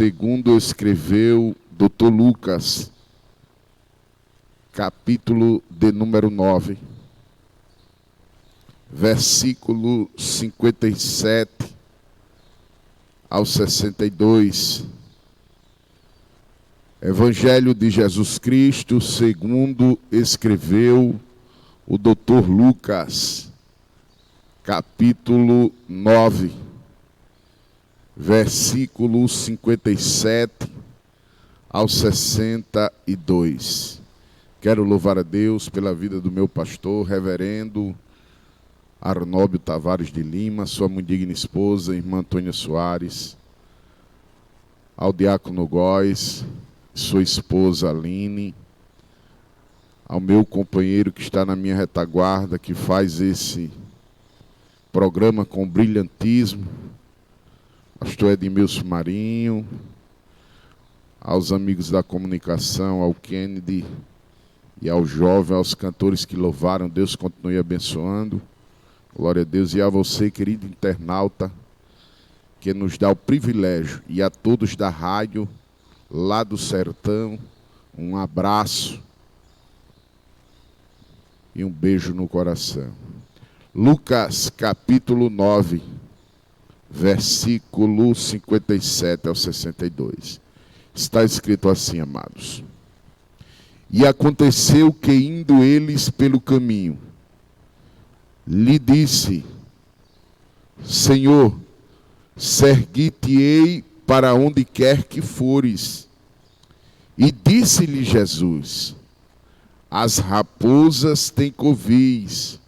segundo escreveu Dr. Lucas, capítulo de número 9, versículo 57 ao 62. Evangelho de Jesus Cristo, segundo escreveu o Dr. Lucas, capítulo 9, versículo 57 ao 62. Quero louvar a Deus pela vida do meu pastor, reverendo Arnóbio Tavares de Lima, sua muito digna esposa, irmã Antônia Soares, ao diácono Góes, sua esposa Aline, ao meu companheiro que está na minha retaguarda, que faz esse programa com brilhantismo, pastor Edmilson Marinho, aos amigos da comunicação, ao Kennedy e ao jovem, aos cantores que louvaram, Deus continue abençoando, glória a Deus, e a você, querido internauta, que nos dá o privilégio, e a todos da rádio, lá do sertão, um abraço e um beijo no coração. Lucas capítulo 9, versículo 57 ao 62. Está escrito assim, amados. E aconteceu que, indo eles pelo caminho, lhe disse: Senhor, sergui-te-ei para onde quer que fores. E disse-lhe Jesus: As raposas têm covis,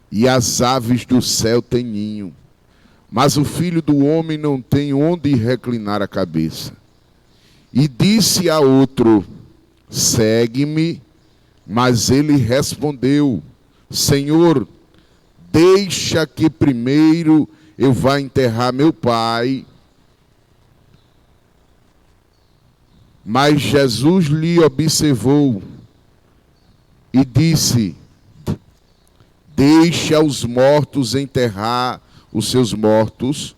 e as aves do céu têm ninho, mas o Filho do Homem não tem onde reclinar a cabeça. E disse a outro: Segue-me. Mas ele respondeu: Senhor, deixa que primeiro eu vá enterrar meu pai. Mas Jesus lhe observou e disse: Deixa os mortos enterrar os seus mortos,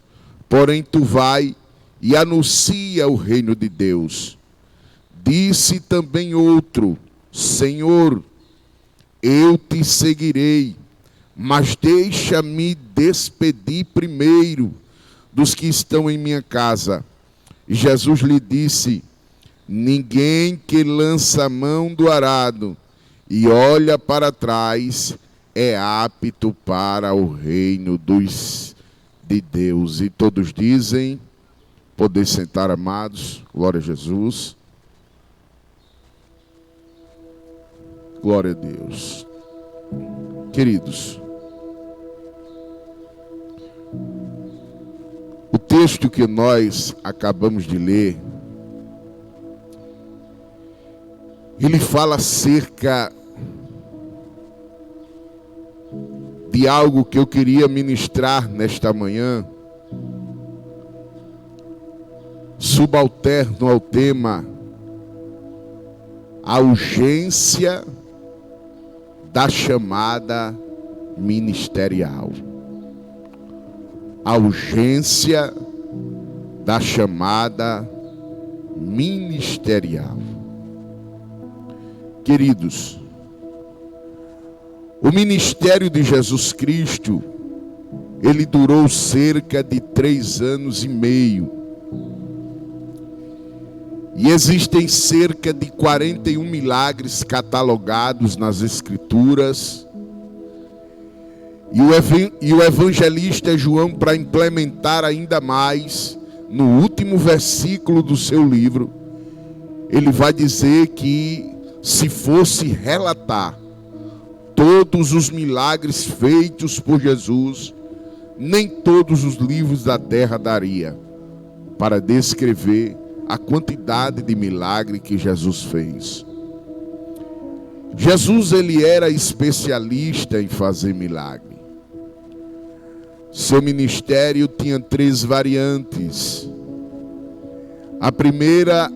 porém tu vai e anuncia o reino de Deus. Disse também outro: Senhor, eu te seguirei, mas deixa-me despedir primeiro dos que estão em minha casa. E Jesus lhe disse: Ninguém que lança a mão do arado e olha para trás é apto para o reino de Deus. E todos dizem: poder sentar, amados. Glória a Jesus. Glória a Deus. Queridos, o texto que nós acabamos de ler, ele fala acerca de algo que eu queria ministrar nesta manhã, subalterno ao tema: a urgência da chamada ministerial. A urgência da chamada ministerial. Queridos, o ministério de Jesus Cristo, ele durou cerca de 3 anos e meio. E existem cerca de 41 milagres catalogados nas Escrituras. E o evangelista João, para implementar ainda mais, no último versículo do seu livro, ele vai dizer que, se fosse relatar todos os milagres feitos por Jesus, nem todos os livros da terra daria para descrever a quantidade de milagre que Jesus fez. Jesus, ele era especialista em fazer milagre. Seu ministério tinha 3 variantes. A primeira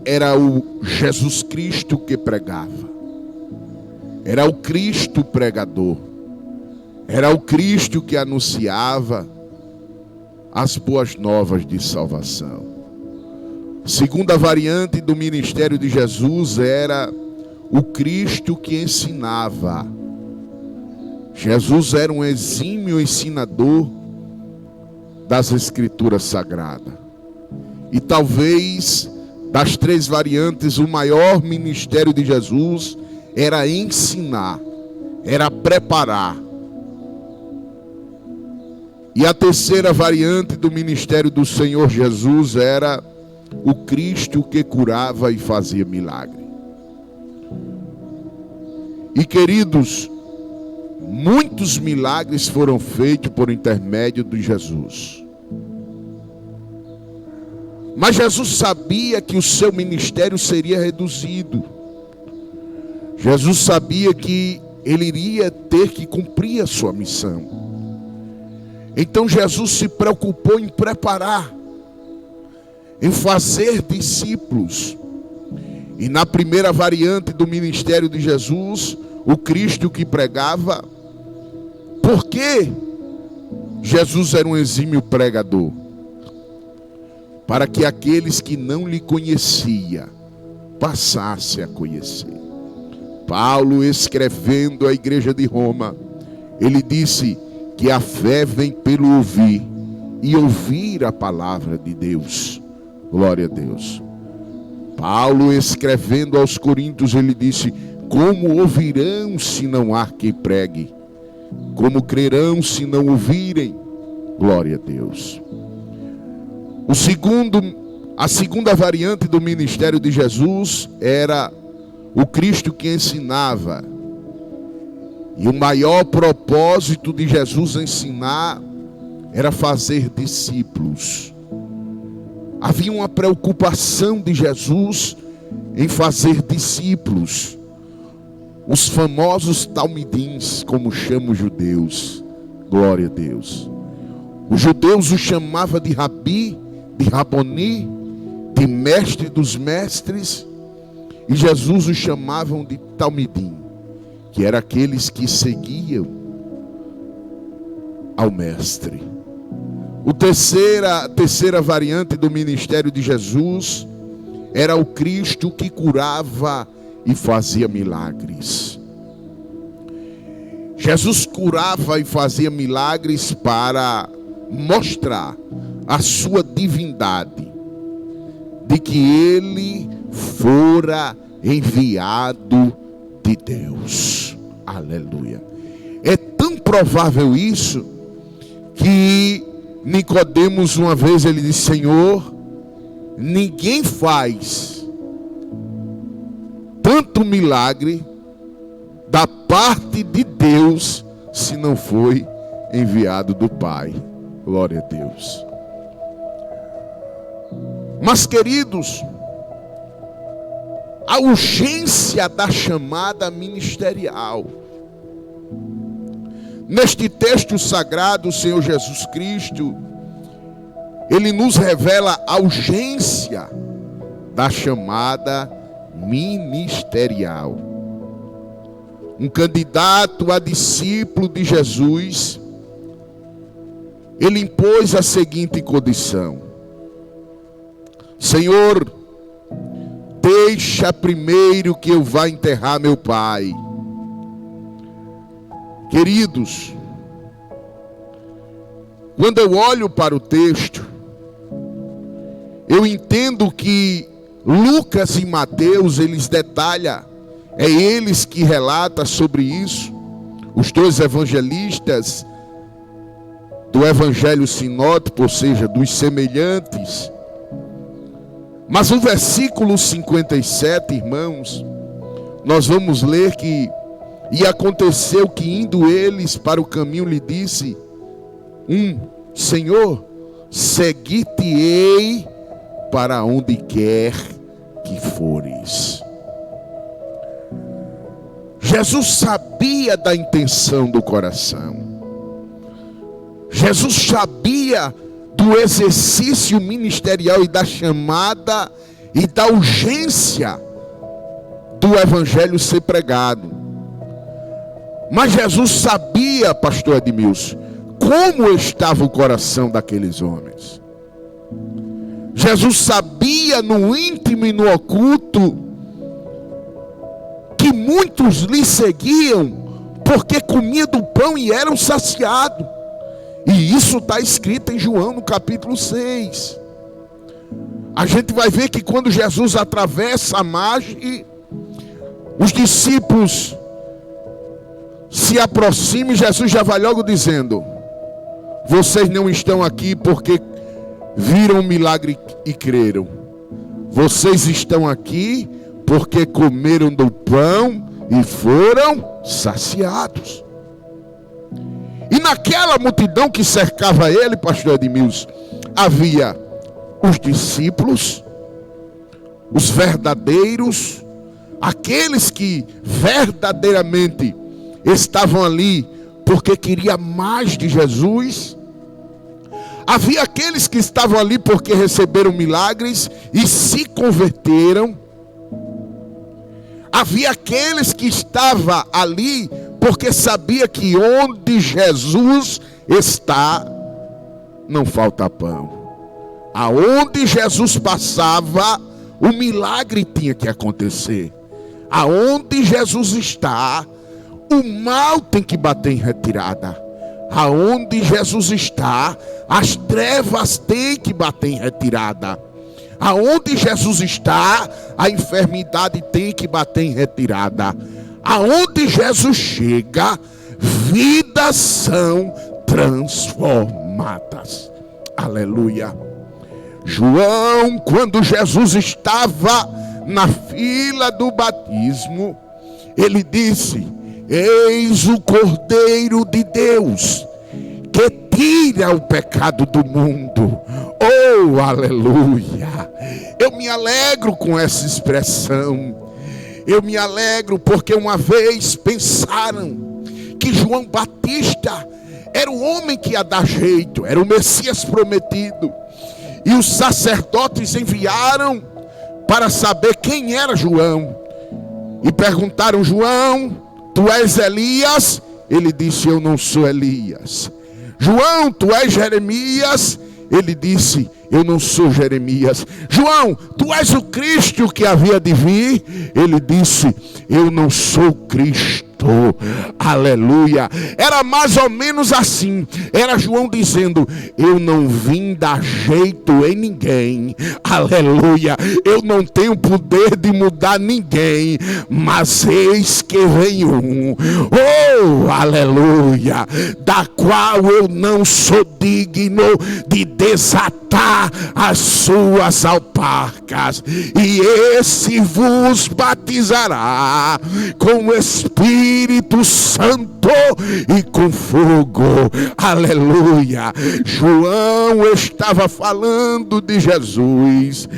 era o Jesus Cristo que pregava. Era o Cristo pregador. Era o Cristo que anunciava as boas novas de salvação. Segunda variante do ministério de Jesus era o Cristo que ensinava. Jesus era um exímio ensinador das Escrituras Sagradas. E talvez, das três variantes, o maior ministério de Jesus era ensinar, era preparar. E a terceira variante do ministério do Senhor Jesus era o Cristo que curava e fazia milagre. E queridos, muitos milagres foram feitos por intermédio de Jesus. Mas Jesus sabia que o seu ministério seria reduzido. Jesus sabia que ele iria ter que cumprir a sua missão. Então Jesus se preocupou em preparar, em fazer discípulos. E na primeira variante do ministério de Jesus, o Cristo que pregava, porque Jesus era um exímio pregador, para que aqueles que não lhe conheciam passassem a conhecer. Paulo, escrevendo à igreja de Roma, ele disse que a fé vem pelo ouvir, e ouvir a palavra de Deus. Glória a Deus. Paulo, escrevendo aos Coríntios, ele disse: como ouvirão se não há quem pregue? Como crerão se não ouvirem? Glória a Deus. A segunda variante do ministério de Jesus era o Cristo que ensinava. E o maior propósito de Jesus ensinar era fazer discípulos. Havia uma preocupação de Jesus em fazer discípulos. Os famosos talmidins, como chamam os judeus. Glória a Deus. Os judeus o chamavam de rabi, de raboni, de mestre dos mestres. E Jesus os chamavam de talmidim, que eram aqueles que seguiam ao mestre. A terceira variante do ministério de Jesus era o Cristo que curava e fazia milagres. Jesus curava e fazia milagres para mostrar a sua divindade, de que ele fora enviado de Deus. Aleluia. É tão provável isso que Nicodemos, uma vez, ele disse: Senhor, ninguém faz tanto milagre da parte de Deus se não foi enviado do Pai. Glória a Deus. Mas, queridos, a urgência da chamada ministerial. Neste texto sagrado, o Senhor Jesus Cristo, ele nos revela a urgência da chamada ministerial. Um candidato a discípulo de Jesus, ele impôs a seguinte condição: Senhor, deixa primeiro que eu vá enterrar meu pai. Queridos, quando eu olho para o texto, eu entendo que Lucas e Mateus, eles detalham, é eles que relatam sobre isso, os dois evangelistas do evangelho sinótico, ou seja, dos semelhantes. Mas no versículo 57, irmãos, nós vamos ler que: e aconteceu que, indo eles para o caminho, lhe disse Senhor, segui-te-ei para onde quer que fores. Jesus sabia da intenção do coração. Jesus sabia do exercício ministerial e da chamada e da urgência do evangelho ser pregado. Mas Jesus sabia, pastor Edmilson, como estava o coração daqueles homens. Jesus sabia no íntimo e no oculto que muitos lhe seguiam porque comiam do pão e eram saciados. E isso está escrito em João no capítulo 6. A gente vai ver que quando Jesus atravessa a margem, os discípulos se aproximam e Jesus já vai logo dizendo: vocês não estão aqui porque viram o milagre e creram. Vocês estão aqui porque comeram do pão e foram saciados. E naquela multidão que cercava ele, pastor Edmilson, havia os discípulos, os verdadeiros, aqueles que verdadeiramente estavam ali porque queriam mais de Jesus. Havia aqueles que estavam ali porque receberam milagres e se converteram. Havia aqueles que estavam ali porque sabia que onde Jesus está, não falta pão. Aonde Jesus passava, o milagre tinha que acontecer. Aonde Jesus está, o mal tem que bater em retirada. Aonde Jesus está, as trevas têm que bater em retirada. Aonde Jesus está, a enfermidade tem que bater em retirada. Aonde Jesus chega, vidas são transformadas. Aleluia. João, quando Jesus estava na fila do batismo, ele disse: eis o Cordeiro de Deus que tira o pecado do mundo. Oh, aleluia. Eu me alegro com essa expressão. Eu me alegro porque uma vez pensaram que João Batista era o homem que ia dar jeito, era o Messias prometido. E os sacerdotes enviaram para saber quem era João. E perguntaram: João, tu és Elias? Ele disse: eu não sou Elias. João, tu és Jeremias? Ele disse: eu não sou Jeremias. João, tu és o Cristo que havia de vir? Ele disse: eu não sou Cristo. Aleluia. Era mais ou menos assim. Era João dizendo: eu não vim dar jeito em ninguém. Aleluia. Eu não tenho poder de mudar ninguém, mas eis que vem um, oh, aleluia, da qual eu não sou digno de desatar as suas alparcas, e esse vos batizará com o Espírito Santo e com fogo. Aleluia. João estava falando de Jesus,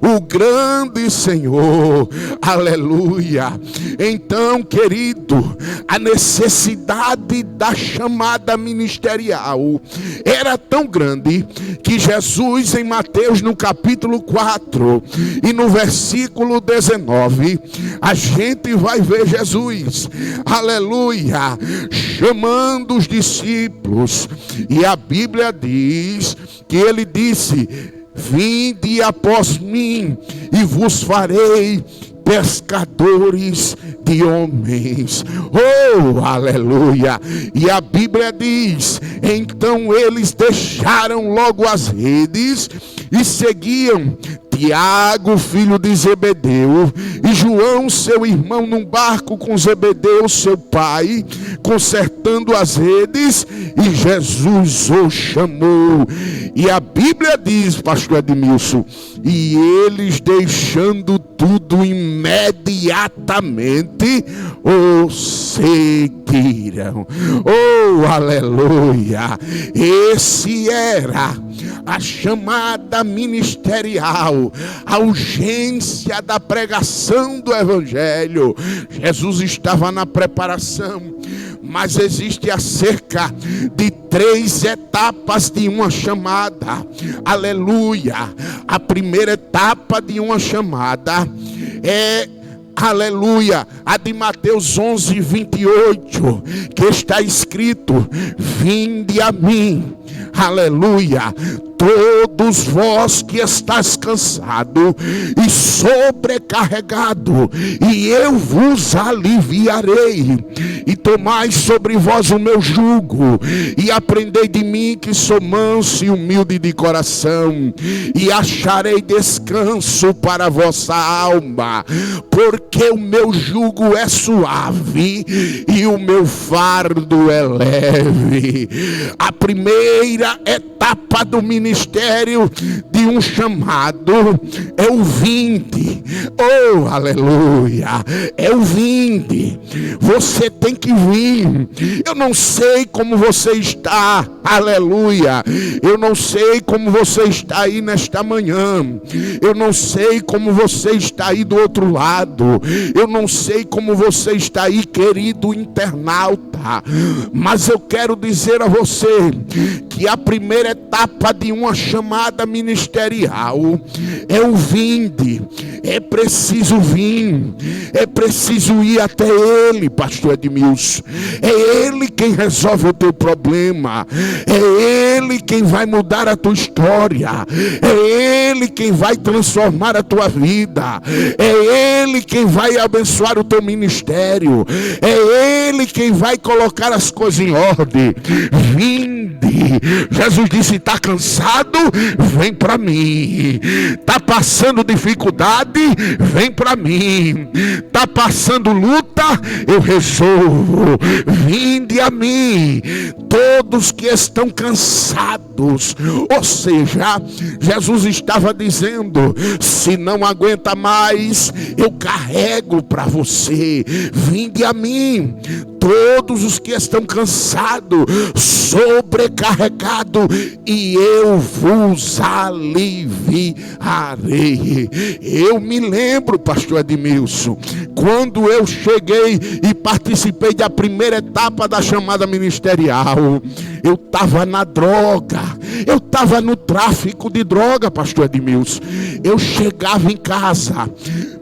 o grande Senhor. Aleluia. Então, querido, a necessidade da chamada ministerial era tão grande que Jesus, em Mateus no capítulo 4 e no versículo 19, a gente vai ver Jesus, aleluia, chamando os discípulos. E a Bíblia diz que ele disse: vinde após mim e vos farei pescadores de homens. Oh, aleluia. E a Bíblia diz: então eles deixaram logo as redes e seguiam Tiago, filho de Zebedeu, e João, seu irmão, num barco com Zebedeu, seu pai, consertando as redes, e Jesus o chamou. E a Bíblia diz, pastor Edmilson, e eles, deixando tudo, imediatamente o seguiram. Oh, aleluia. Esse era a chamada ministerial, a urgência da pregação do evangelho. Jesus estava na preparação, mas existe acerca de 3 etapas de uma chamada. Aleluia. A primeira etapa de uma chamada é aleluia, a de Mateus 11:28, que está escrito: vinde a mim, aleluia, todos vós que estáis cansado e sobrecarregado, e eu vos aliviarei. E tomai sobre vós o meu jugo, e aprendei de mim, que sou manso e humilde de coração, e acharei descanso para a vossa alma, porque o meu jugo é suave e o meu fardo é leve. A primeira etapa do ministério de um chamado é o vinde. Oh, aleluia, é o vinde. Você tem que vir. Eu não sei como você está, aleluia, eu não sei como você está aí nesta manhã, eu não sei como você está aí do outro lado, eu não sei como você está aí, querido internauta, mas eu quero dizer a você que a primeira etapa de uma chamada ministerial é o vinde. É preciso vir, é preciso ir até Ele, pastor Edmilson. É Ele quem resolve o teu problema, é Ele quem vai mudar a tua história, é Ele quem vai transformar a tua vida, é Ele quem vai abençoar o teu ministério, é Ele quem vai colocar as coisas em ordem. Vinde. Jesus disse: está cansado? Vem para mim. Está passando dificuldade? Vem para mim. Está passando luta? Eu resolvo. Vinde a mim, todos que estão cansados. Ou seja, Jesus estava dizendo: se não aguenta mais, eu carrego para você. Vinde a mim, todos os que estão cansados, sobrecarregados, e eu vos aliviarei. Eu me lembro, pastor Edmilson, quando eu cheguei e participei da primeira etapa da chamada ministerial, eu estava na droga, eu estava no tráfico de droga, pastor Edmilson. Eu chegava em casa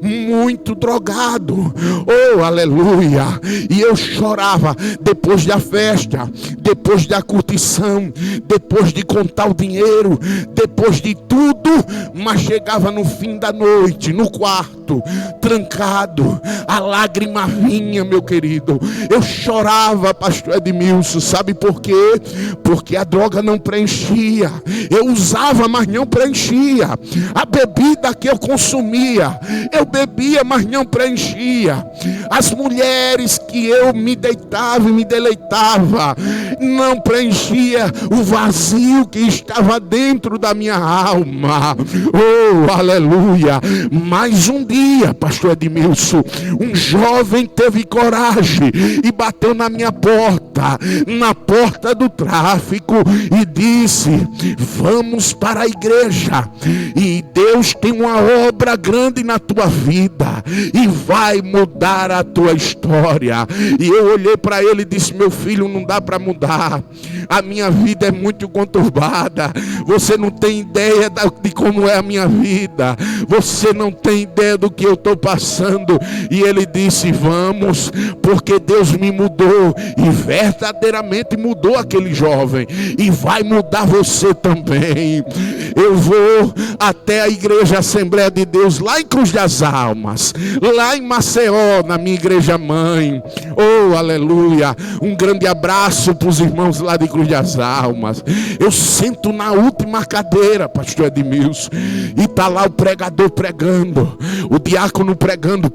muito drogado, oh aleluia, e eu chorava depois da festa, depois da curtição, depois de contar o dinheiro, depois de tudo, mas chegava no fim da noite, no quarto, trancado, a lágrima vinha, meu querido, eu chorava, pastor Edmilson. Sabe por quê? Porque a droga não preenchia. Eu usava, mas não preenchia. A bebida que eu consumia, eu bebia, mas não preenchia. As mulheres que eu me deitava e me deleitava, não preenchia o vazio que estava dentro da minha alma. Oh, aleluia. Mas um dia, pastor Edmilson, um jovem teve coragem e bateu na minha porta, na porta do tráfico, e disse: vamos para a igreja, e Deus tem uma obra grande na tua vida e vai mudar a tua história. E eu olhei para ele e disse: meu filho, não dá para mudar, a minha vida é muito conturbada, você não tem ideia de como é a minha vida, você não tem ideia do que eu estou passando. E ele disse: vamos, porque Deus me mudou, e verdadeiramente mudou aquele jovem, e vai mudar você também. Eu vou até a igreja Assembleia de Deus lá em Cruz das Almas, lá em Maceió, na minha igreja mãe. Oh, aleluia. Um grande abraço para os irmãos lá de Cruz das Almas. Eu sento na última cadeira, pastor Edmilson, e está lá o pregador pregando, o diácono pregando,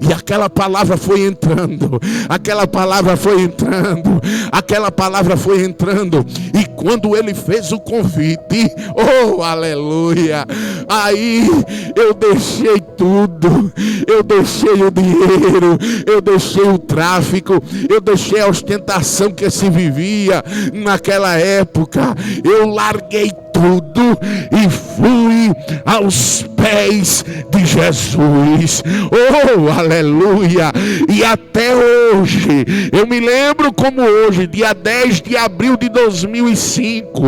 e aquela palavra foi entrando, aquela palavra foi entrando, aquela palavra foi entrando. E quando ele fez o convite, oh aleluia, aí eu deixei tudo, eu deixei o dinheiro, eu deixei o tráfico, eu deixei a ostentação que se vivia naquela época, eu larguei tudo e fui aos pés de Jesus. Oh, aleluia! E até hoje, eu me lembro como hoje, dia 10 de abril de 2005,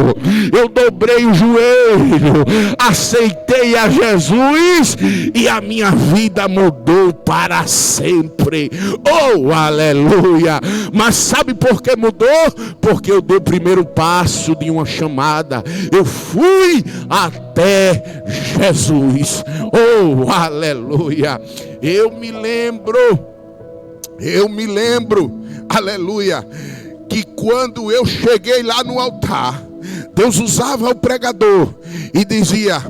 eu dobrei o joelho, aceitei a Jesus e a minha vida mudou para sempre. Oh, aleluia! Mas sabe por que mudou? Porque eu dei o primeiro passo de uma chamada. Eu fui até Jesus. Oh, aleluia! Eu me lembro, aleluia, que quando eu cheguei lá no altar, Deus usava o pregador e dizia: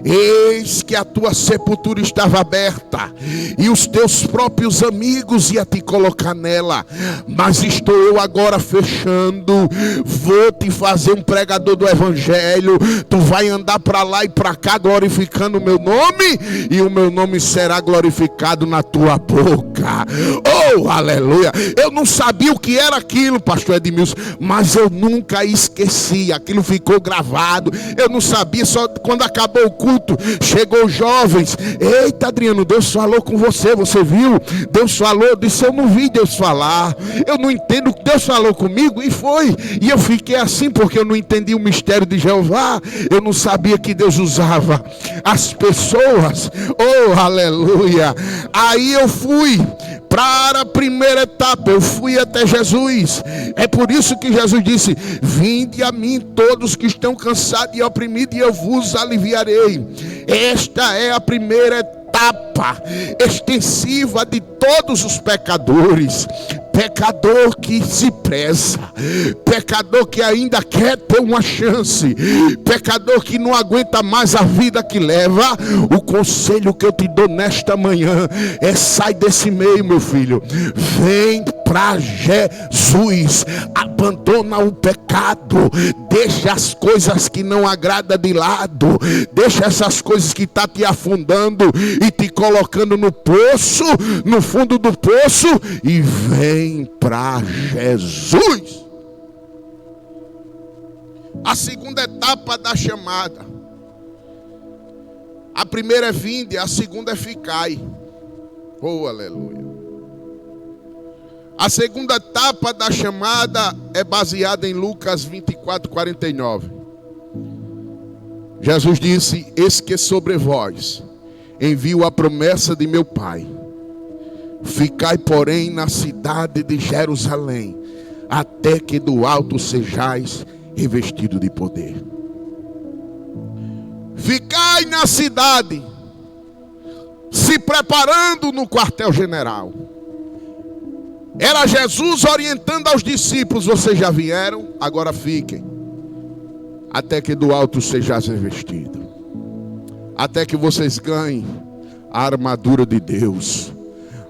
eis que a tua sepultura estava aberta e os teus próprios amigos iam te colocar nela, mas estou eu agora fechando, vou te fazer um pregador do evangelho, tu vai andar para lá e para cá glorificando o meu nome, e o meu nome será glorificado na tua boca. Oh, aleluia! Eu não sabia o que era aquilo, pastor Edmilson, mas eu nunca esqueci, aquilo ficou gravado. Eu não sabia, só quando acabou o culto, chegou os jovens: eita, Adriano, Deus falou com você, você viu? Deus falou. Eu disse: eu não vi Deus falar, eu não entendo. Deus falou comigo e foi. E eu fiquei assim porque eu não entendi o mistério de Jeová. Eu não sabia que Deus usava as pessoas. Oh, aleluia! Aí eu fui para a primeira etapa, eu fui até Jesus. É por isso que Jesus disse: vinde a mim todos que estão cansados e oprimidos, e eu vos aliviarei. Esta é a primeira etapa extensiva de todos os pecadores. Pecador que se preza, pecador que ainda quer ter uma chance, pecador que não aguenta mais a vida que leva. O conselho que eu te dou nesta manhã é: sai desse meio, meu filho, vem para Jesus, abandona o pecado, deixa as coisas que não agradam de lado, deixa essas coisas que estão te afundando e te colocando no poço, no fundo do poço, e vem para Jesus. A segunda etapa da chamada: a primeira é vinde, a segunda é ficai. Oh, aleluia! A segunda etapa da chamada é baseada em Lucas 24:49. Jesus disse: eis que sobre vós envio a promessa de meu Pai. Ficai, porém, na cidade de Jerusalém, até que do alto sejais revestido de poder. Ficai na cidade, se preparando no quartel-general. Era Jesus orientando aos discípulos: vocês já vieram, agora fiquem, até que do alto sejais revestido, até que vocês ganhem a armadura de Deus,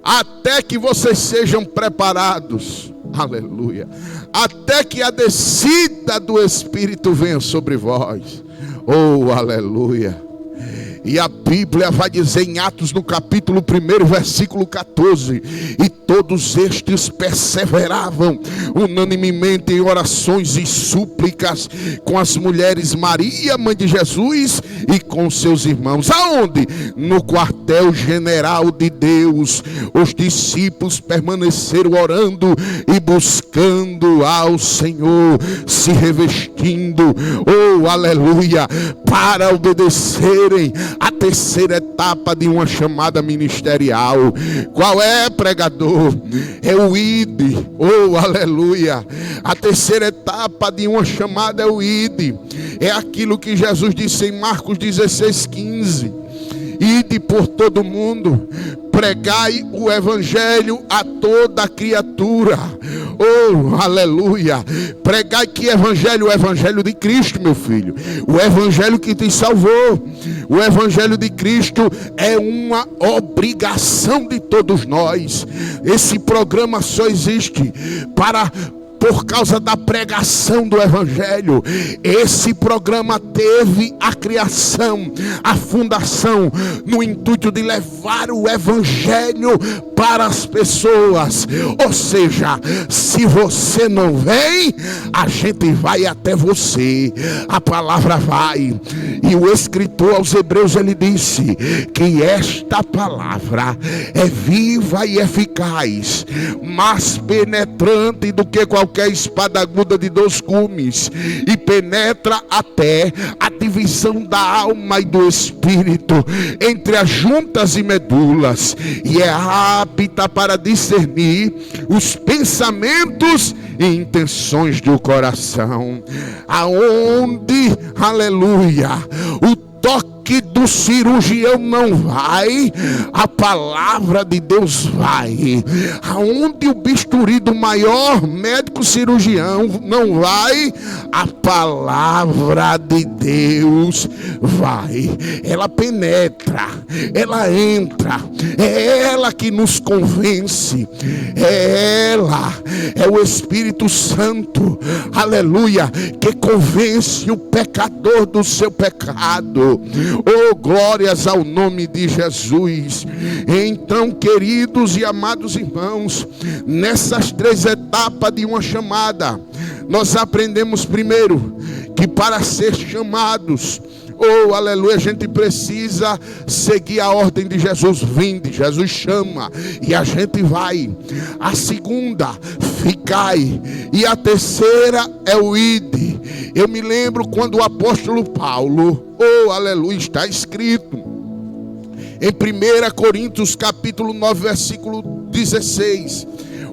até que vocês sejam preparados, aleluia, até que a descida do Espírito venha sobre vós. Oh, aleluia! E a Bíblia vai dizer em Atos, no capítulo 1, versículo 14: e todos estes perseveravam unanimemente em orações e súplicas com as mulheres Maria, mãe de Jesus, e com seus irmãos. Aonde? No quartel-general de Deus. Os discípulos permaneceram orando e buscando ao Senhor, se revestindo, oh, aleluia, para obedecerem a terceira etapa de uma chamada ministerial. Qual é, pregador? É o ID. Oh, aleluia! A terceira etapa de uma chamada é o ID. É aquilo que Jesus disse em Marcos 16:15. Ide por todo mundo, pregai o evangelho a toda criatura. Oh, aleluia! Pregai que evangelho? O evangelho de Cristo, meu filho. O evangelho que te salvou. O evangelho de Cristo é uma obrigação de todos nós. Esse programa só existe para por causa da pregação do Evangelho. Esse programa teve a criação, a fundação, no intuito de levar o Evangelho para as pessoas. Ou seja, se você não vem, a gente vai até você. A palavra vai. E o escritor aos Hebreus, ele disse que esta palavra é viva e eficaz, mais penetrante do que qualquer espada aguda de 2 gumes, e penetra até a divisão da alma e do espírito, entre as juntas e medulas, e é apta para discernir os pensamentos e intenções do coração. Aonde, aleluia, o toque do cirurgião não vai, a palavra de Deus vai. Aonde o bisturi do maior médico cirurgião não vai, a palavra de Deus vai. Ela penetra, ela entra, é ela que nos convence, é ela, é o Espírito Santo, aleluia, que convence o pecador do seu pecado. Oh, glórias ao nome de Jesus. Então, queridos e amados irmãos, nessas 3 etapas de uma chamada, nós aprendemos primeiro que para ser chamados, oh, aleluia, a gente precisa seguir a ordem de Jesus. Vinde, Jesus chama e a gente vai. A segunda, ficai. E a terceira é o ide. Eu me lembro quando o apóstolo Paulo, oh, aleluia, está escrito em 1 Coríntios capítulo 9, versículo 16.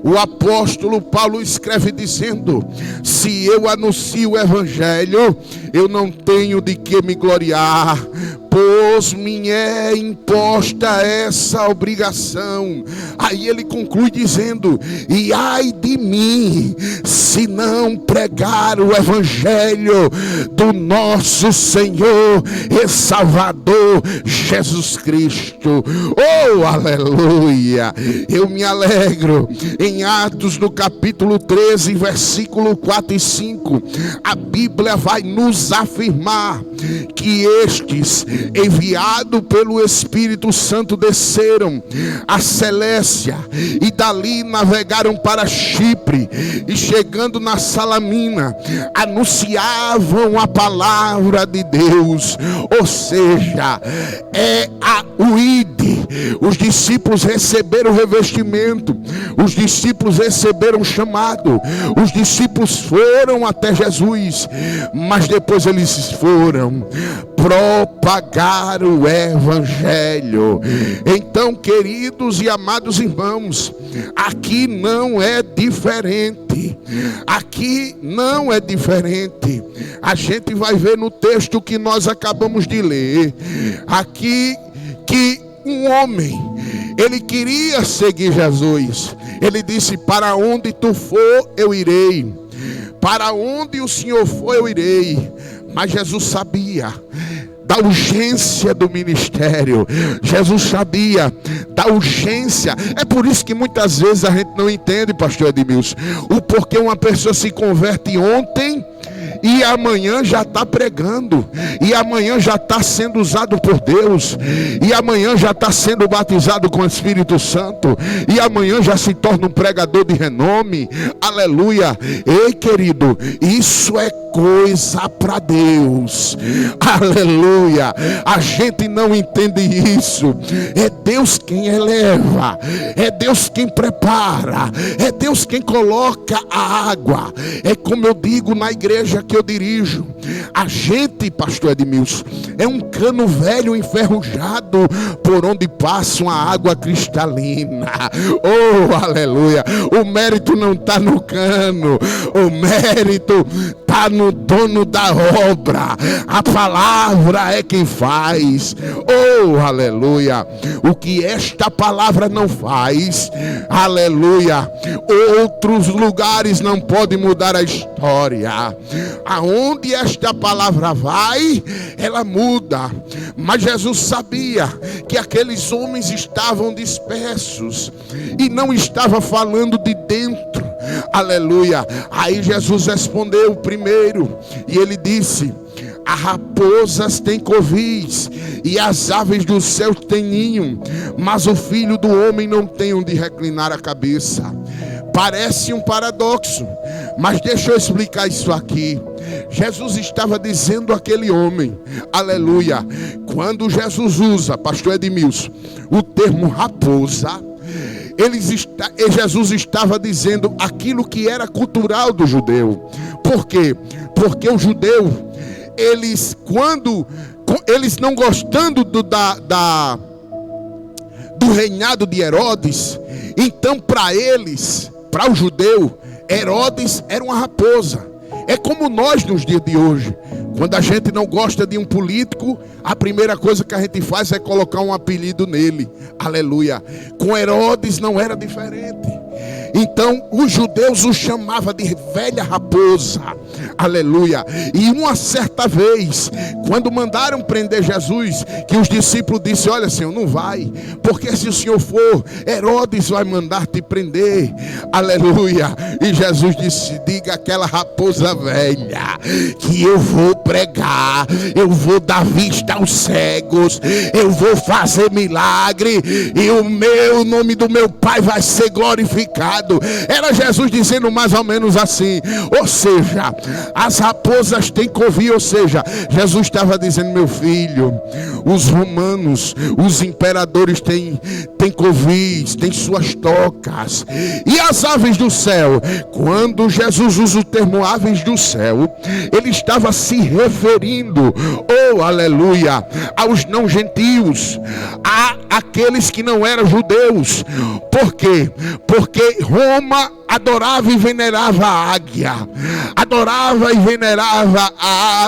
O apóstolo Paulo escreve dizendo: se eu anuncio o Evangelho, eu não tenho de que me gloriar, pois me é imposta essa obrigação. Aí ele conclui dizendo: e ai de mim, se não pregar o Evangelho do nosso Senhor e Salvador Jesus Cristo. Oh, aleluia! Eu me alegro. Em Atos no capítulo 13, versículo 4 e 5, a Bíblia vai nos afirmar que estes, enviados pelo Espírito Santo, desceram a Celécia e dali navegaram para Chipre, e chegando na Salamina, anunciavam a palavra de Deus. Ou seja, é o ide. Os discípulos receberam o revestimento, os discípulos receberam o chamado, os discípulos foram até Jesus, mas depois eles foram propagar o Evangelho. Então, queridos e amados irmãos, aqui não é diferente. Aqui não é diferente. A gente vai ver no texto que nós acabamos de ler aqui que um homem, ele queria seguir Jesus. Ele disse: para onde tu for, eu irei. Para onde o Senhor for, eu irei. Mas Jesus sabia da urgência do ministério. Jesus sabia da urgência. É por isso que muitas vezes a gente não entende, pastor Edmilson, o porquê uma pessoa se converte ontem e amanhã já está pregando, e amanhã já está sendo usado por Deus, e amanhã já está sendo batizado com o Espírito Santo, e amanhã já se torna um pregador de renome. Aleluia. Ei, querido, isso é coisa para Deus. Aleluia. A gente não entende isso. É Deus quem eleva, é Deus quem prepara, é Deus quem coloca a água. É como eu digo na igreja que eu dirijo, a gente, pastor Edmilson, é um cano velho enferrujado por onde passa uma água cristalina. Oh, aleluia. O mérito não está no cano, o mérito está no dono da obra. A palavra é quem faz. Oh, aleluia. O que esta palavra não faz, aleluia, outros lugares não podem mudar a história. Aonde esta palavra vai, ela muda. Mas Jesus sabia que aqueles homens estavam dispersos e não estava falando de dentro, Aleluia. Aí Jesus respondeu primeiro e ele disse: as raposas têm covis e as aves do céu têm ninho, mas o Filho do Homem não tem onde reclinar a cabeça. Parece um paradoxo, mas deixa eu explicar isso aqui. Jesus estava dizendo àquele homem, aleluia, quando Jesus usa, pastor Edmilson, o termo raposa, Jesus estava dizendo aquilo que era cultural do judeu. Por quê? Porque o judeu, eles não gostando do reinado de Herodes, então para o judeu, Herodes era uma raposa. É como nós nos dias de hoje, quando a gente não gosta de um político, a primeira coisa que a gente faz é colocar um apelido nele, aleluia. Com Herodes não era diferente. Então os judeus o chamavam de velha raposa, aleluia. E uma certa vez, quando mandaram prender Jesus, que os discípulos disseram: olha, Senhor, não vai, porque se o Senhor for, Herodes vai mandar te prender, aleluia. E Jesus disse: diga aquela raposa velha que eu vou pregar, eu vou dar vista aos cegos, eu vou fazer milagre, e o nome do meu Pai vai ser glorificado. Era Jesus dizendo mais ou menos assim. Ou seja, as raposas têm covil. Ou seja, Jesus estava dizendo: meu filho, os romanos, os imperadores têm covis, têm suas tocas. E as aves do céu? Quando Jesus usa o termo aves do céu, ele estava se referindo, oh aleluia, aos não gentios, a aqueles que não eram judeus. Por quê? Porque Roma adorava e venerava a águia, adorava e venerava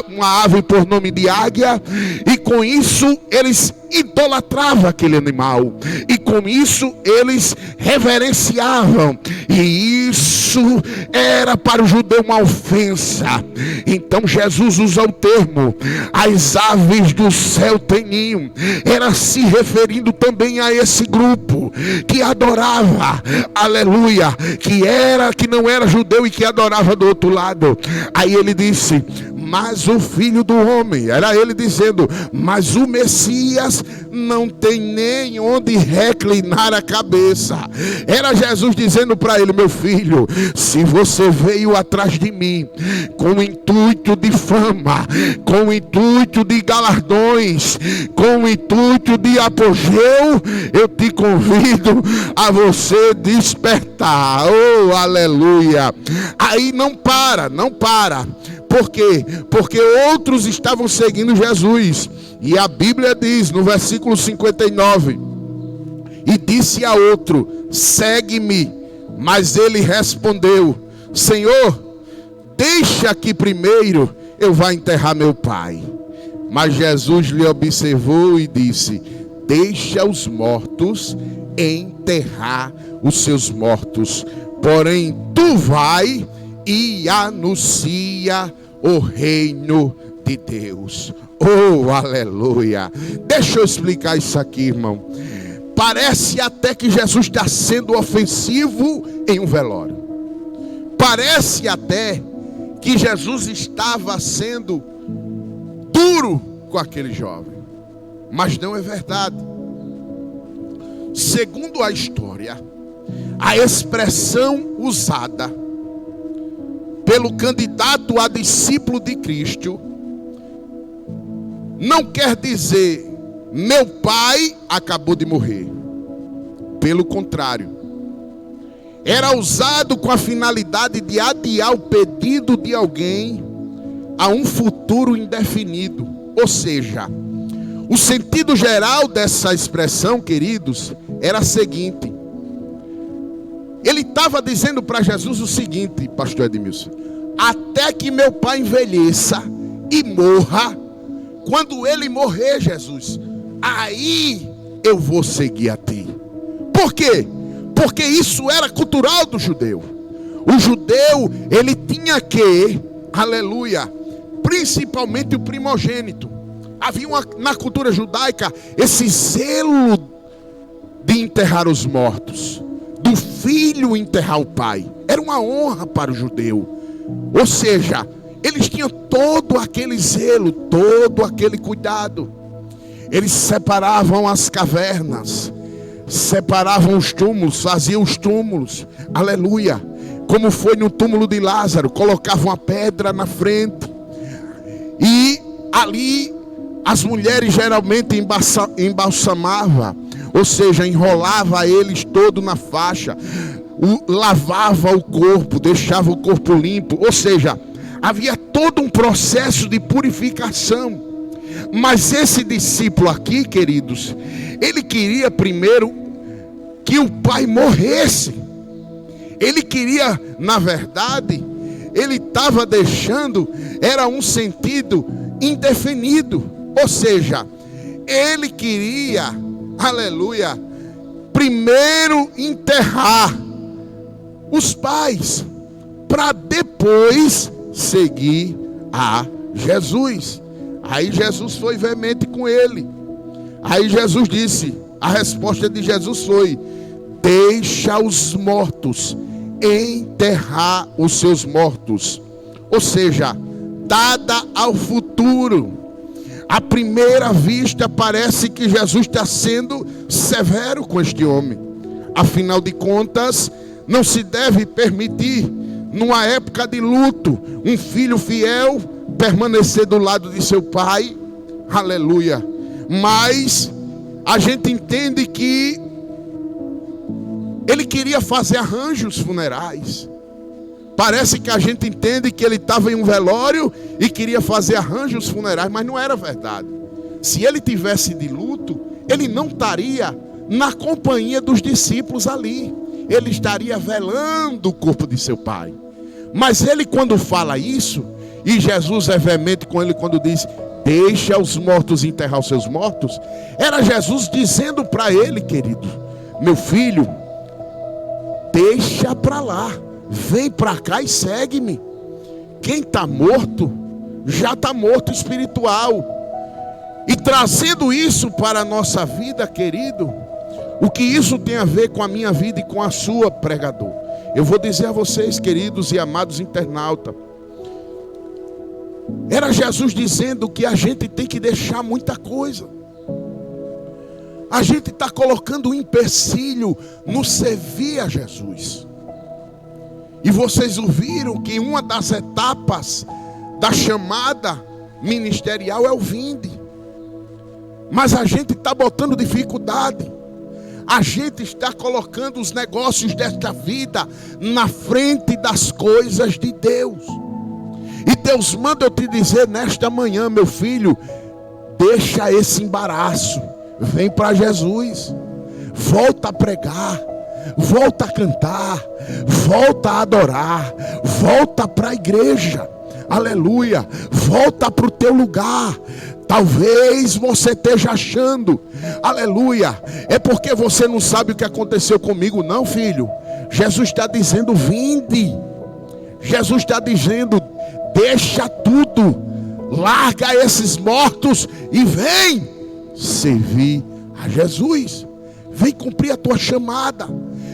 uma ave por nome de águia, e com isso eles idolatravam aquele animal, e com isso eles reverenciavam, e isso era para o judeu uma ofensa. Então Jesus usa o termo as aves do céu têm ninho, era se referindo também a esse grupo que adorava, aleluia, que não era judeu e que adorava do outro lado. Aí ele disse: mas o Filho do Homem, era ele dizendo, mas o Messias não tem nem onde reclinar a cabeça. Era Jesus dizendo para ele: meu filho, se você veio atrás de mim com o intuito de fama, com o intuito de galardões, com o intuito de apogeu, eu te convido a você despertar. Oh, aleluia. Aí não para. Por quê? Porque outros estavam seguindo Jesus. E a Bíblia diz no versículo 59: e disse a outro: segue-me. Mas ele respondeu: Senhor, deixa que primeiro eu vá enterrar meu pai. Mas Jesus lhe observou e disse: deixa os mortos enterrar os seus mortos, porém tu vai e anuncia o reino de Deus. Oh, aleluia. Deixa eu explicar isso aqui, irmão. Parece até que Jesus está sendo ofensivo em um velório. Parece até que Jesus estava sendo duro com aquele jovem. Mas não é verdade. Segundo a história, a expressão usada pelo candidato a discípulo de Cristo não quer dizer meu pai acabou de morrer. Pelo contrário, era usado com a finalidade de adiar o pedido de alguém a um futuro indefinido. Ou seja, o sentido geral dessa expressão, queridos, era a seguinte: ele estava dizendo para Jesus o seguinte, pastor Edmilson: até que meu pai envelheça e morra, quando ele morrer, Jesus, aí eu vou seguir a ti. Por quê? Porque isso era cultural do judeu. O judeu, ele tinha que, aleluia, principalmente o primogênito. Havia na cultura judaica esse zelo de enterrar os mortos. do filho enterrar o pai. Era uma honra para o judeu. Ou seja, eles tinham todo aquele zelo, todo aquele cuidado. Eles separavam as cavernas, separavam os túmulos, faziam os túmulos. Aleluia. Como foi no túmulo de Lázaro, colocavam uma pedra na frente. E ali as mulheres geralmente embalsamavam, ou seja, enrolava eles todo na faixa, lavava o corpo, deixava o corpo limpo. Ou seja, havia todo um processo de purificação. Mas esse discípulo aqui, queridos, ele queria primeiro que o pai morresse. Ele queria, na verdade, ele estava deixando, era um sentido indefinido. Ou seja, ele queria, aleluia, primeiro enterrar os pais, para depois seguir a Jesus. Aí Jesus foi veemente com ele. Aí Jesus disse, a resposta de Jesus foi: deixa os mortos enterrar os seus mortos. Ou seja, dada ao futuro. À primeira vista parece que Jesus está sendo severo com este homem. Afinal de contas, não se deve permitir, numa época de luto, um filho fiel permanecer do lado de seu pai. Aleluia. Mas a gente entende que ele queria fazer arranjos funerais. Parece que a gente entende que ele estava em um velório e queria fazer arranjos funerais, mas não era verdade. Se ele tivesse de luto, ele não estaria na companhia dos discípulos ali. Ele estaria velando o corpo de seu pai. Mas ele, quando fala isso, e Jesus é veemente com ele quando diz: deixa os mortos enterrar os seus mortos, era Jesus dizendo para ele: querido, meu filho, deixa para lá, vem para cá e segue-me. Quem está morto, já está morto espiritual. E trazendo isso para a nossa vida, querido, o que isso tem a ver com a minha vida e com a sua, pregador? Eu vou dizer a vocês, queridos e amados internautas, era Jesus dizendo que a gente tem que deixar muita coisa. A gente está colocando um empecilho no servir a Jesus. E vocês ouviram que uma das etapas da chamada ministerial é o vinde. Mas a gente está botando dificuldade. A gente está colocando os negócios desta vida na frente das coisas de Deus. E Deus manda eu te dizer nesta manhã, meu filho, deixa esse embaraço, vem para Jesus, volta a pregar, volta a cantar, volta a adorar, volta para a igreja, aleluia, volta para o teu lugar. Talvez você esteja achando, aleluia, é porque você não sabe o que aconteceu comigo. Não, filho, Jesus está dizendo: vinde. Jesus está dizendo: deixa tudo, larga esses mortos e vem servir a Jesus. Vem cumprir a tua chamada,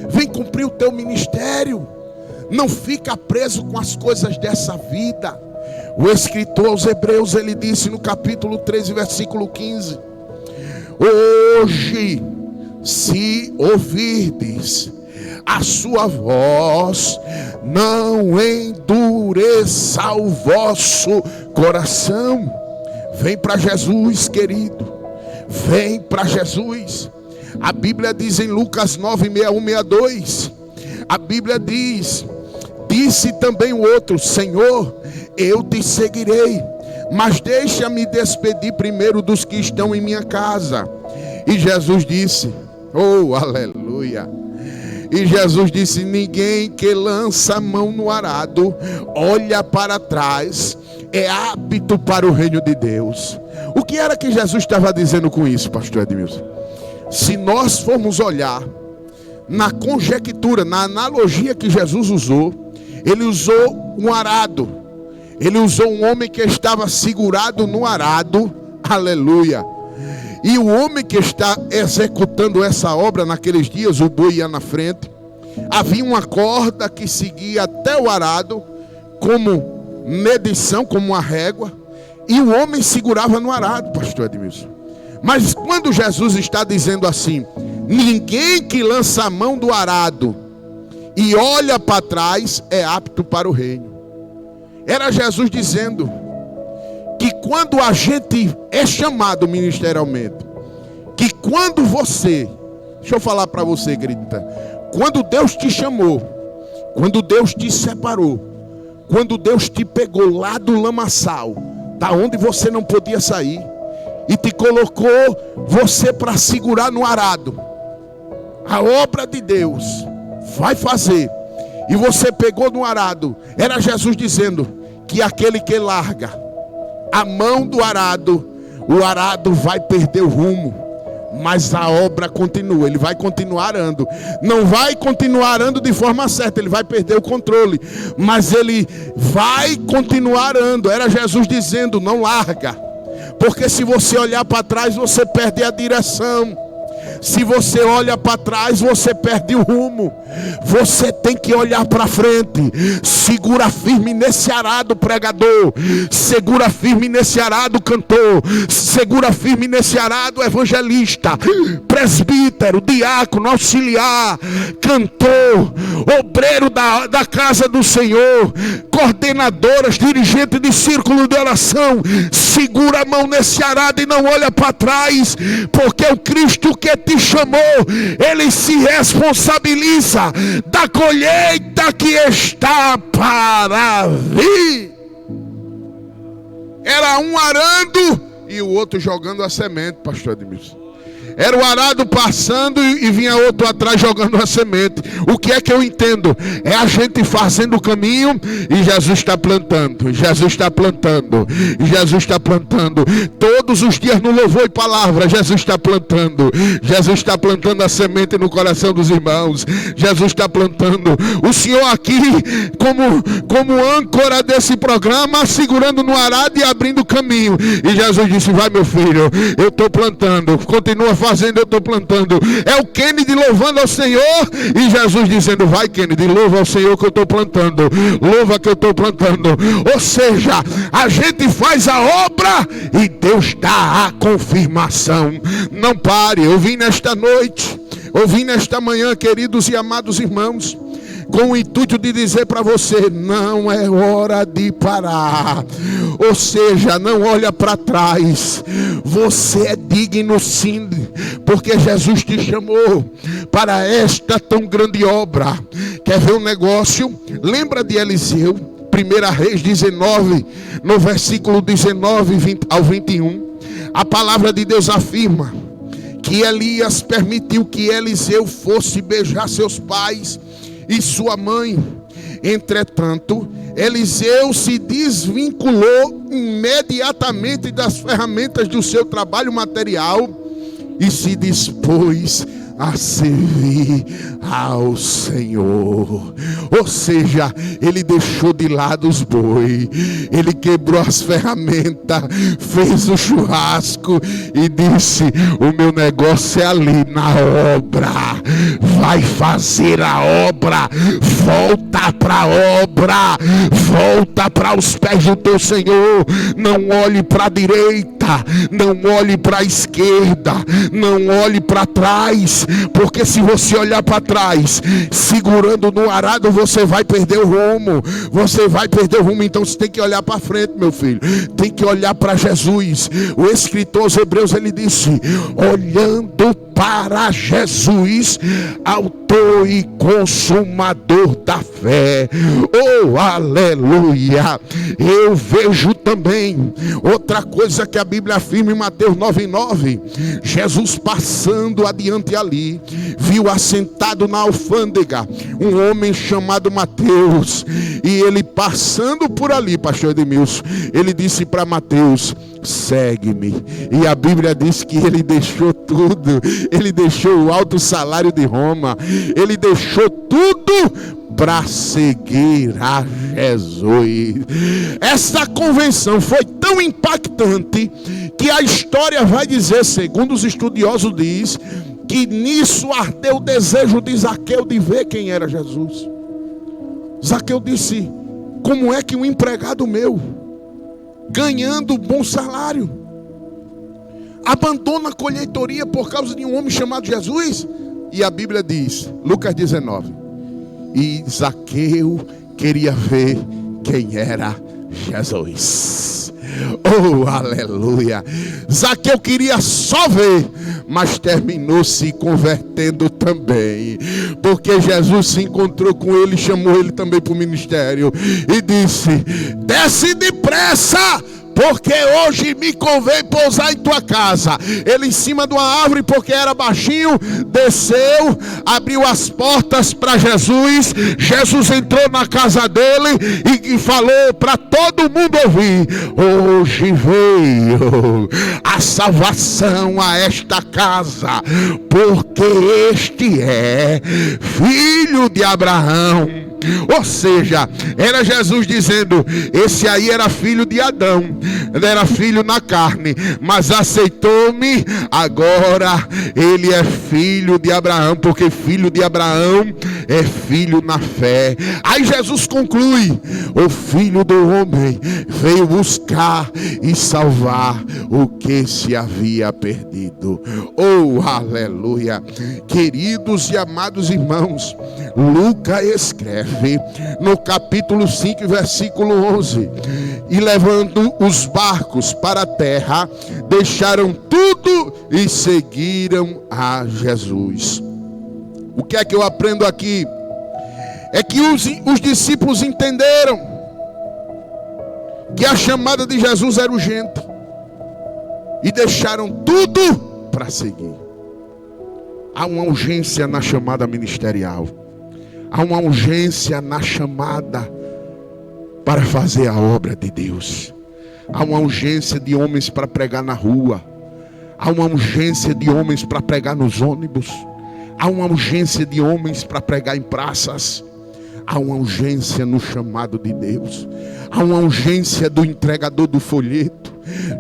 vem cumprir o teu ministério. Não fica preso com as coisas dessa vida. O escritor aos Hebreus, ele disse no capítulo 13, versículo 15: hoje, se ouvirdes a sua voz, não endureça o vosso coração. Vem para Jesus, querido, vem para Jesus. A Bíblia diz em Lucas 9, 61, 62, a Bíblia diz: disse também o outro: Senhor, eu te seguirei, mas deixa-me despedir primeiro dos que estão em minha casa. E Jesus disse: oh, aleluia. E Jesus disse: ninguém que lança a mão no arado, olha para trás, é apto para o reino de Deus. O que era que Jesus estava dizendo com isso, pastor Edmilson? Se nós formos olhar na conjectura, na analogia que Jesus usou, ele usou um arado. Ele usou um homem que estava segurado no arado, aleluia. E o homem que está executando essa obra naqueles dias, o boi ia na frente, Havia uma corda que seguia até o arado, como medição, como uma régua, e o homem segurava no arado, pastor Edmilson. Mas quando Jesus está dizendo assim: ninguém que lança a mão do arado e olha para trás é apto para o reino. Era Jesus dizendo que quando a gente é chamado ministerialmente, que quando você, deixa eu falar para você, querida, quando Deus te chamou, quando Deus te separou, quando Deus te pegou lá do lamaçal, da onde você não podia sair, e te colocou você para segurar no arado, a obra de Deus vai fazer, e você pegou no arado, era Jesus dizendo que aquele que larga a mão do arado, o arado vai perder o rumo, mas a obra continua, ele vai continuar arando, não vai continuar arando de forma certa, ele vai perder o controle, mas ele vai continuar arando. Era Jesus dizendo: não larga, porque se você olhar para trás, você perde a direção. Se você olha para trás, você perde o rumo. Você tem que olhar para frente. Segura firme nesse arado, pregador. Segura firme nesse arado, cantor. Segura firme nesse arado, evangelista, presbítero, diácono, auxiliar, cantor, obreiro da casa do Senhor, coordenadoras, dirigente de círculo de oração. Segura a mão nesse arado e não olha para trás, porque o Cristo que te chamou, ele se responsabiliza da colheita que está para vir. Era um arando e o outro jogando a semente, pastor Edmilson. Era o arado passando e vinha outro atrás jogando a semente. O que é que eu entendo? É a gente fazendo o caminho e Jesus está plantando. Jesus está plantando. Jesus está plantando. Todos os dias no louvor e palavra, Jesus está plantando. Jesus está plantando a semente no coração dos irmãos. Jesus está plantando. O Senhor aqui, como âncora desse programa, segurando no arado e abrindo o caminho. E Jesus disse: vai, meu filho, eu estou plantando. Continua fazendo, eu estou plantando. É o Kennedy louvando ao Senhor e Jesus dizendo: vai, Kennedy, louva ao Senhor que eu estou plantando. Louva que eu estou plantando. Ou seja, a gente faz a obra e Deus dá a confirmação. Não pare. Eu vim nesta noite, eu vim nesta manhã, queridos e amados irmãos, com o intuito de dizer para você: não é hora de parar. Ou seja, não olha para trás. Você é digno sim, porque Jesus te chamou para esta tão grande obra. Quer ver um negócio? Lembra de Eliseu, 1 Reis 19, no versículo 19 ao 21. A palavra de Deus afirma que Elias permitiu que Eliseu fosse beijar seus pais e sua mãe. Entretanto, Eliseu se desvinculou imediatamente das ferramentas do seu trabalho material e se dispôs a servir ao Senhor. Ou seja, ele deixou de lado os bois, ele quebrou as ferramentas, fez o churrasco e disse: o meu negócio é ali na obra. Vai fazer a obra, volta para a obra, volta para os pés do teu Senhor. Não olhe para a direita, não olhe para a esquerda, não olhe para trás, porque se você olhar para trás, segurando no arado, você vai perder o rumo. Você vai perder o rumo. Então você tem que olhar para frente, meu filho. Tem que olhar para Jesus. O escritor aos Hebreus, ele disse: olhando para Jesus, autor e consumador da fé. Oh, aleluia. Eu vejo também outra coisa que a Bíblia afirma em Mateus 9:9. Jesus passando adiante ali, viu assentado na alfândega um homem chamado Mateus, e ele passando por ali, pastor Edmilson, ele disse para Mateus: segue-me. E a Bíblia diz que ele deixou tudo. Ele deixou o alto salário de Roma, ele deixou tudo para seguir a Jesus. Essa convenção foi tão impactante que a história vai dizer, segundo os estudiosos diz, que nisso ardeu o desejo de Zaqueu de ver quem era Jesus. Zaqueu disse: como é que um empregado meu, ganhando bom salário, abandona a colheitoria por causa de um homem chamado Jesus? E a Bíblia diz, Lucas 19, e Zaqueu queria ver quem era Jesus. Oh, aleluia! Zaqueu queria só ver, mas terminou se convertendo também, porque Jesus se encontrou com ele, chamou ele também para o ministério e disse: desce depressa, porque hoje me convém pousar em tua casa. Ele em cima de uma árvore, porque era baixinho, desceu, abriu as portas para Jesus. Jesus entrou na casa dele e falou para todo mundo ouvir: hoje veio a salvação a esta casa, porque este é filho de Abraão. Ou seja, era Jesus dizendo: esse aí era filho de Adão, ele era filho na carne, mas aceitou-me, agora ele é filho de Abraão, porque filho de Abraão é filho na fé. Aí Jesus conclui: o filho do homem veio buscar e salvar o que se havia perdido. Oh, aleluia! Queridos e amados irmãos, Lucas escreve no capítulo 5, versículo 11: e levando os barcos para a terra, deixaram tudo e seguiram a Jesus. O que é que eu aprendo aqui? É que os discípulos entenderam que a chamada de Jesus era urgente e deixaram tudo para seguir. Há uma urgência na chamada ministerial. Há uma urgência na chamada para fazer a obra de Deus. Há uma urgência de homens para pregar na rua. Há uma urgência de homens para pregar nos ônibus. Há uma urgência de homens para pregar em praças. Há uma urgência no chamado de Deus. Há uma urgência do entregador do folheto.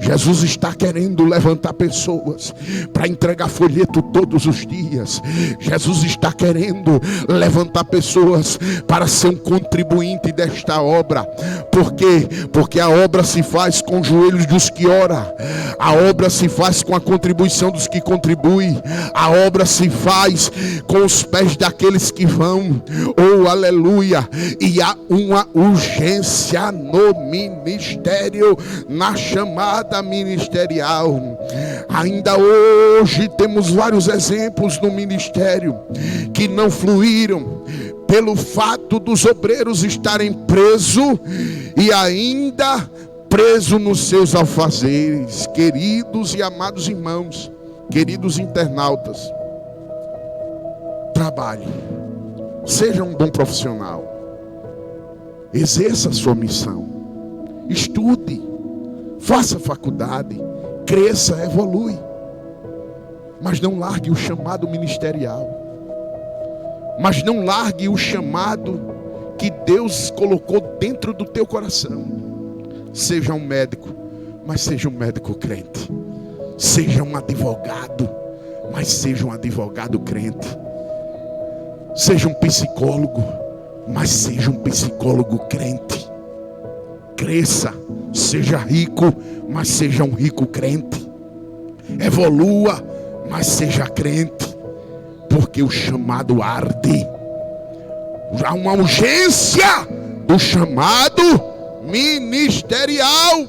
Jesus está querendo levantar pessoas para entregar folheto todos os dias. Jesus está querendo levantar pessoas para ser um contribuinte desta obra. Por quê? Porque a obra se faz com os joelhos dos que oram. A obra se faz com a contribuição dos que contribuem. A obra se faz com os pés daqueles que vão. Oh, aleluia! E há uma urgência no ministério, na chamada ministerial. Ainda hoje temos vários exemplos no ministério que não fluíram pelo fato dos obreiros estarem presos e ainda presos nos seus alfazeres. Queridos e amados irmãos, queridos internautas, trabalhe, seja um bom profissional, exerça a sua missão, estude, faça faculdade, cresça, evolui, mas não largue o chamado ministerial, mas não largue o chamado que Deus colocou dentro do teu coração. Seja um médico, mas seja um médico crente. Seja um advogado, mas seja um advogado crente. Seja um psicólogo, mas seja um psicólogo crente. Cresça, seja rico, mas seja um rico crente. Evolua, mas seja crente, porque o chamado arde. Há uma urgência do chamado ministerial.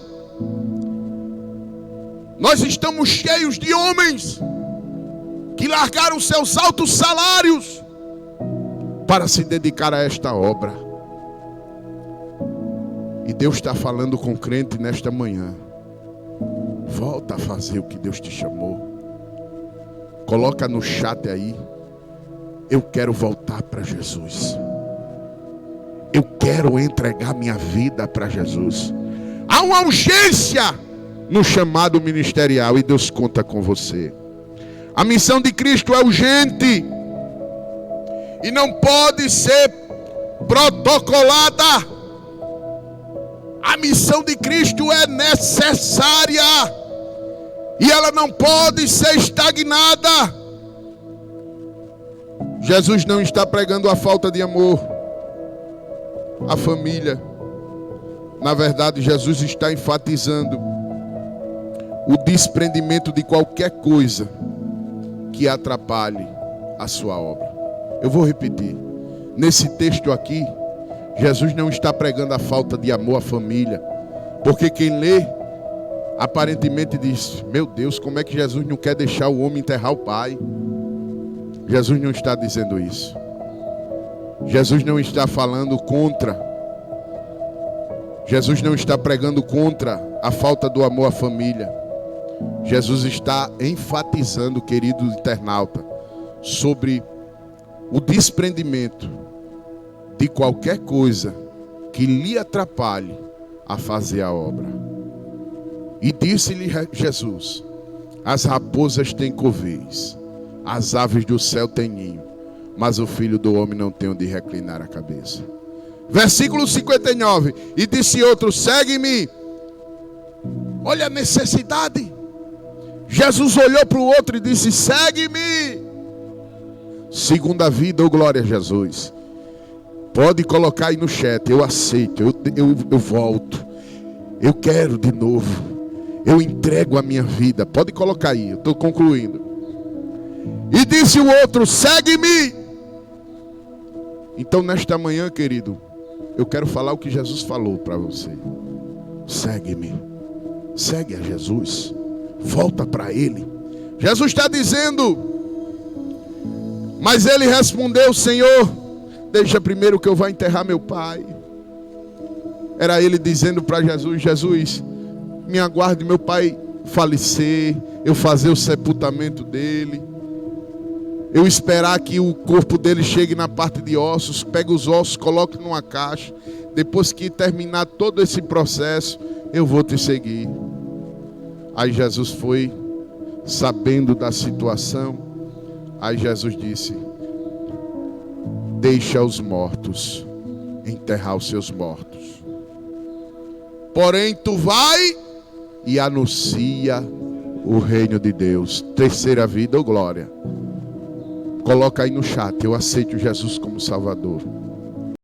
Nós estamos cheios de homens que largaram seus altos salários para se dedicar a esta obra. E Deus está falando com o crente nesta manhã: volta a fazer o que Deus te chamou. Coloca no chat aí: eu quero voltar para Jesus. Eu quero entregar minha vida para Jesus. Há uma urgência no chamado ministerial e Deus conta com você. A missão de Cristo é urgente e não pode ser protocolada. A missão de Cristo é necessária e ela não pode ser estagnada. Jesus não está pregando a falta de amor à família. Na verdade, Jesus está enfatizando o desprendimento de qualquer coisa que atrapalhe a sua obra. Eu vou repetir. Nesse texto aqui, Jesus não está pregando a falta de amor à família. Porque quem lê, aparentemente diz: meu Deus, como é que Jesus não quer deixar o homem enterrar o pai? Jesus não está dizendo isso. Jesus não está falando contra. Jesus não está pregando contra a falta do amor à família. Jesus está enfatizando, querido internauta, sobre o desprendimento de qualquer coisa que lhe atrapalhe a fazer a obra. E disse-lhe Jesus: as raposas têm coveias, as aves do céu têm ninho, mas o Filho do Homem não tem onde reclinar a cabeça. Versículo 59. E disse outro: segue-me. Olha a necessidade. Jesus olhou para o outro e disse: segue-me. Segunda vida, ou glória a Jesus. Pode colocar aí no chat: eu aceito, eu volto, eu quero de novo, eu entrego a minha vida. Pode colocar aí, eu estou concluindo. E disse o outro: segue-me. Então nesta manhã, querido, eu quero falar o que Jesus falou para você. Segue-me. Segue a Jesus. Volta para Ele. Jesus está dizendo. Mas ele respondeu: Senhor, deixa primeiro que eu vá enterrar meu pai. Era ele dizendo para Jesus: Jesus, me aguarde meu pai falecer, eu fazer o sepultamento dele, eu esperar que o corpo dele chegue na parte de ossos, pegue os ossos, coloque numa caixa. Depois que terminar todo esse processo, eu vou te seguir. Aí Jesus foi, sabendo da situação. Aí Jesus disse: deixa os mortos enterrar os seus mortos. Porém tu vai e anuncia o reino de Deus. Terceira vida, ou glória. Coloca aí no chat: eu aceito Jesus como Salvador.